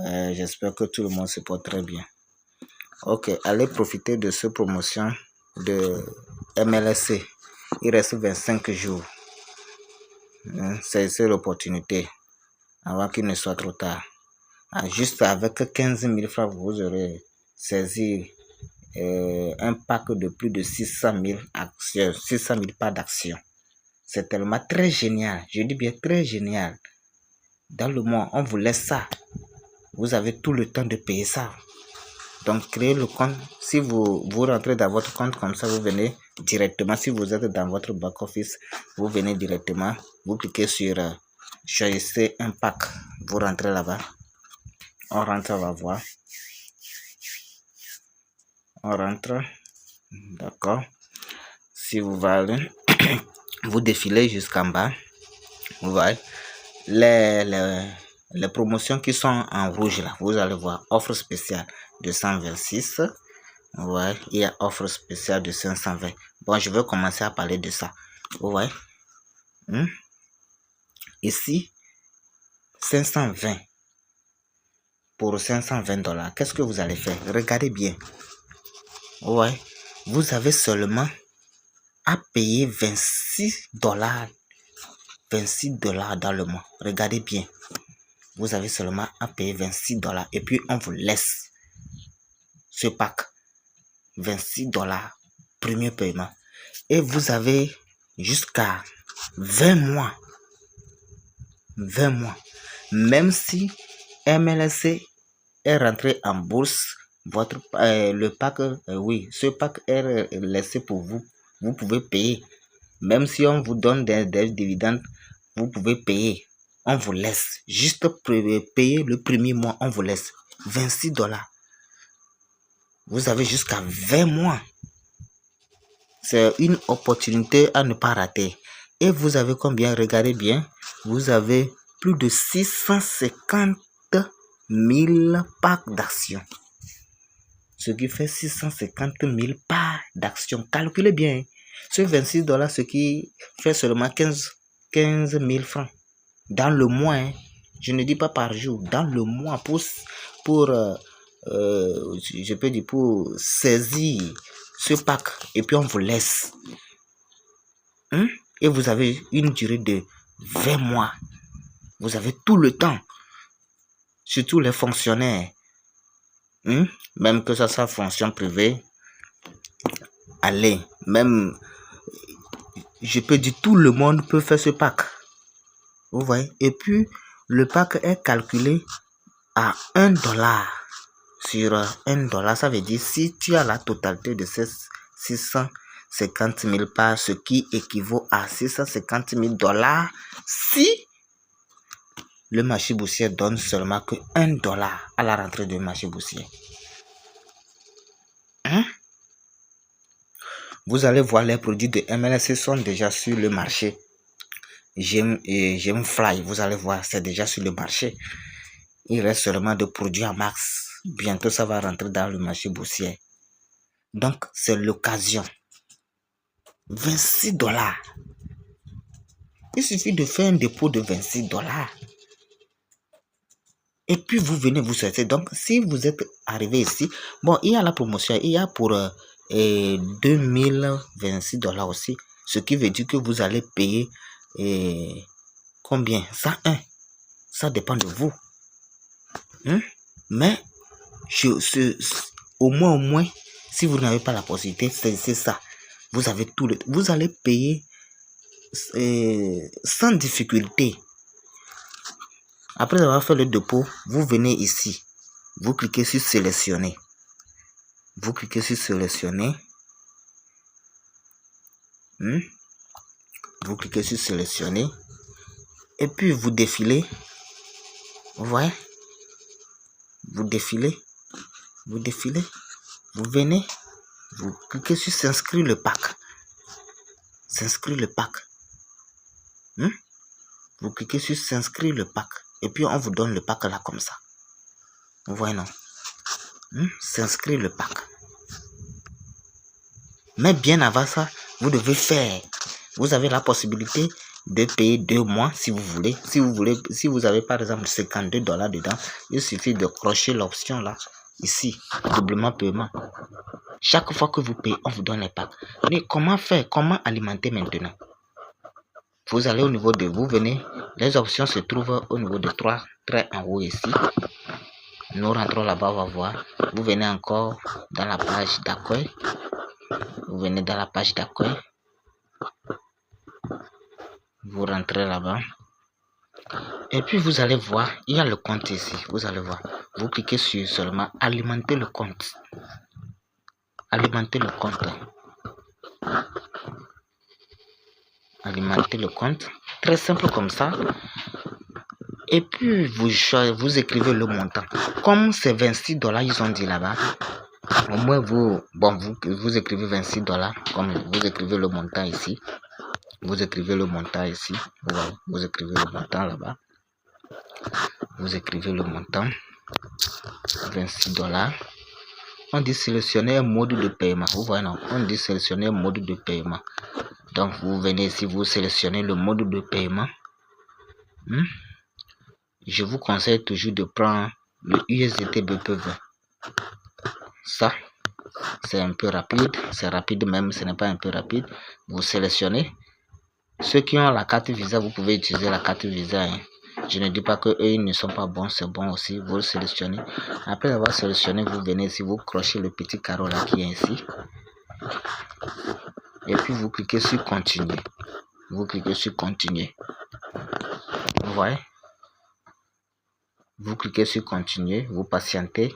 J'espère que tout le monde se porte très bien. Ok, allez profiter de cette promotion de MLSC. Il reste 25 jours. C'est l'opportunité avant qu'il ne soit trop tard. Juste avec 15 000 francs, vous aurez saisi un pack de plus de 600 000 actions, 600 000 parts d'actions. C'est tellement très génial. Je dis bien très génial. Dans le mois, on vous laisse ça. Vous avez tout le temps de payer ça. Donc, créez le compte. Si vous rentrez dans votre compte comme ça, vous venez directement. Si vous êtes dans votre back-office, vous venez directement. Vous cliquez sur choisissez un pack. Vous rentrez là-bas. On rentre, on va voir. On rentre. D'accord. Si vous allez, vous défilez jusqu'en bas. Vous voyez. Les promotions qui sont en rouge là, vous allez voir offre spéciale de 126. Vous voyez, il y a offre spéciale de 520. Bon, je vais commencer à parler de ça. Vous voyez. Ici, 520 pour 520 $. Qu'est-ce que vous allez faire? Regardez bien. Ouais, vous avez seulement à payer 26 $. 26 $ dans le mois. Regardez bien. Vous avez seulement à payer 26 $ et puis on vous laisse ce pack. 26 $, premier paiement. Et vous avez jusqu'à 20 mois. 20 mois. Même si MLSC est rentré en bourse, le pack, oui, ce pack est laissé pour vous. Vous pouvez payer. Même si on vous donne des dividendes, vous pouvez payer. On vous laisse. Juste payer le premier mois, on vous laisse 26 $. Vous avez jusqu'à 20 mois. C'est une opportunité à ne pas rater. Et vous avez combien? Regardez bien. Vous avez plus de 650 000 packs d'actions. Ce qui fait 650 000 parts d'actions. Calculez bien. Ce 26 $, ce qui fait seulement 15 000 francs. Dans le mois, je ne dis pas par jour, dans le mois je peux dire pour saisir ce pack et puis on vous laisse. Et vous avez une durée de 20 mois. Vous avez tout le temps. Surtout les fonctionnaires. Même que ça soit fonction privée. Allez, même, je peux dire tout le monde peut faire ce pack. Vous voyez? Et puis, le pack est calculé à 1 $. Sur 1 $, ça veut dire si tu as la totalité de ces 650 000 parts, ce qui équivaut à 650 000 $, si le marché boursier donne seulement que 1 $ à la rentrée du marché boursier. Vous allez voir les produits de MLSC sont déjà sur le marché. Gemfly, vous allez voir, c'est déjà sur le marché. Il reste seulement de produits à max. Bientôt, ça va rentrer dans le marché boursier. Donc, c'est l'occasion. 26 $. Il suffit de faire un dépôt de 26 $. Et puis, vous venez vous sortir. Donc, si vous êtes arrivé ici, bon, il y a la promotion. Il y a pour 2026 $ aussi. Ce qui veut dire que vous allez payer combien? 101. Ça dépend de vous. Mais au moins, si vous n'avez pas la possibilité, c'est ça. Vous avez vous allez payer sans difficulté. Après avoir fait le dépôt, vous venez ici. Vous cliquez sur sélectionner. Vous cliquez sur sélectionner. Vous cliquez sur sélectionner. Et puis vous défilez. Vous voyez? Vous défilez. Vous défilez. Vous venez. Vous cliquez sur s'inscrire le pack. S'inscrire le pack. Vous cliquez sur s'inscrire le pack. Et puis on vous donne le pack là comme ça. Vous voyez non? S'inscrire le pack. Mais bien avant ça, vous devez faire. Vous avez la possibilité de payer 2 mois si vous voulez. Si vous avez par exemple $52 dedans, il suffit de crocher l'option là, ici, doublement paiement. Chaque fois que vous payez, on vous donne les packs. Mais comment faire? Comment alimenter maintenant? Vous allez au niveau de vous, venez, les options se trouvent au niveau de 3 traits en haut ici. Nous rentrons là-bas, on va voir. Vous venez encore dans la page d'accueil. Vous venez dans la page d'accueil. Vous rentrez là-bas. Et puis vous allez voir, il y a le compte ici. Vous allez voir. Vous cliquez sur seulement alimenter le compte. Alimenter le compte. Alimenter le compte. Très simple comme ça. Et puis vous écrivez le montant. Comme c'est $26, ils ont dit là-bas. Au moins vous écrivez $26. Comme vous écrivez le montant ici. Vous écrivez le montant ici. Voilà, vous écrivez le montant là-bas. Vous écrivez le montant. $26. On dit sélectionner un mode de paiement. Vous voyez, non? On dit sélectionner un mode de paiement. Donc, vous venez ici, vous sélectionnez le mode de paiement. Je vous conseille toujours de prendre le USDT BP20. Ça, c'est un peu rapide. C'est rapide même, ce n'est pas un peu rapide. Vous sélectionnez. Ceux qui ont la carte Visa, vous pouvez utiliser la carte Visa. Je ne dis pas que eux ils ne sont pas bons, c'est bon aussi. Vous le sélectionnez. Après avoir sélectionné, vous venez ici, vous crochez le petit carreau là qui est ici. Et puis vous cliquez sur continuer. Vous cliquez sur continuer. Vous voyez? Vous cliquez sur continuer, vous patientez.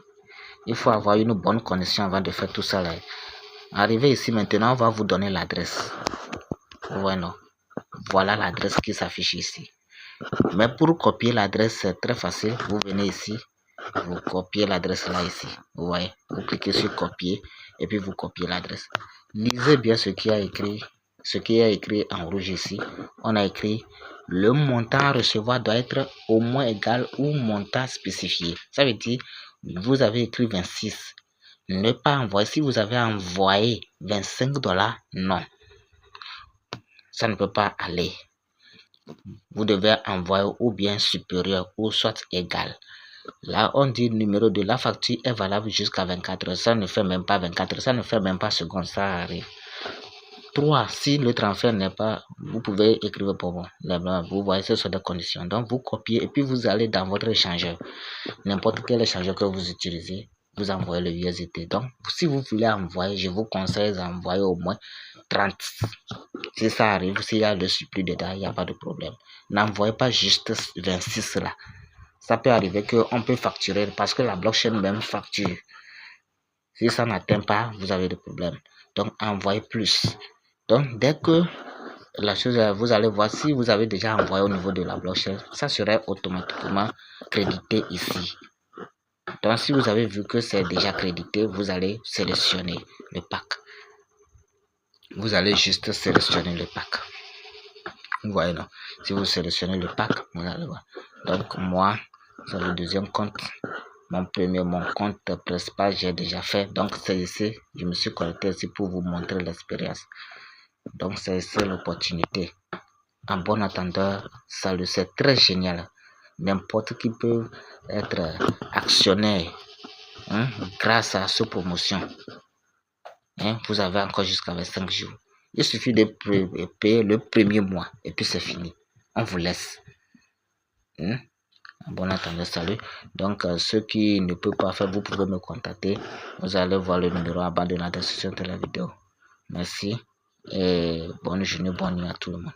Il faut avoir une bonne connexion avant de faire tout ça là. Arrivé ici maintenant, on va vous donner l'adresse. Voilà. Voilà l'adresse qui s'affiche ici. Mais pour copier l'adresse, c'est très facile. Vous venez ici, vous copiez l'adresse là ici. Vous voyez, vous cliquez sur copier et puis vous copiez l'adresse. Lisez bien ce qui a écrit en rouge ici. On a écrit le montant à recevoir doit être au moins égal au montant spécifié. Ça veut dire, vous avez écrit 26. Ne pas envoyer. Si vous avez envoyé $25, non. Ça ne peut pas aller. Vous devez envoyer ou bien supérieur ou soit égal. Là, on dit numéro de la facture est valable jusqu'à 24 heures. Ça ne fait même pas 24 heures. Ça ne fait même pas secondes. Ça arrive. 3. Si le transfert n'est pas, vous pouvez écrire pour moi. Vous voyez, ce sont des conditions. Donc, vous copiez et puis vous allez dans votre échangeur. N'importe quel échangeur que vous utilisez, vous envoyez le USDT. Donc, si vous voulez envoyer, je vous conseille d'envoyer au moins 30. Si ça arrive, s'il y a le surplus dedans, il n'y a pas de problème. N'envoyez pas juste 26 là. Ça peut arriver qu'on peut facturer parce que la blockchain même facture. Si ça n'atteint pas, vous avez des problèmes. Donc, envoyez plus. Donc, dès que la chose, vous allez voir si vous avez déjà envoyé au niveau de la blockchain, ça serait automatiquement crédité ici. Donc, si vous avez vu que c'est déjà crédité, vous allez sélectionner le pack. Vous allez juste sélectionner le pack. Vous voyez, non? Si vous sélectionnez le pack, vous allez voir. Donc, moi, c'est le deuxième compte. Mon compte principal, j'ai déjà fait. Donc, c'est ici. Je me suis connecté ici pour vous montrer l'expérience. Donc, c'est ici l'opportunité. En bon entendeur, salut, c'est très génial. N'importe qui peut être actionnaire grâce à cette promotion. Vous avez encore jusqu'à 25 jours. Il suffit de payer le premier mois et puis c'est fini. On vous laisse. Bon entendeur, salut. Donc, ceux qui ne peuvent pas faire, vous pouvez me contacter. Vous allez voir le numéro en bas de la description de la vidéo. Merci et bonne journée, bonne nuit à tout le monde.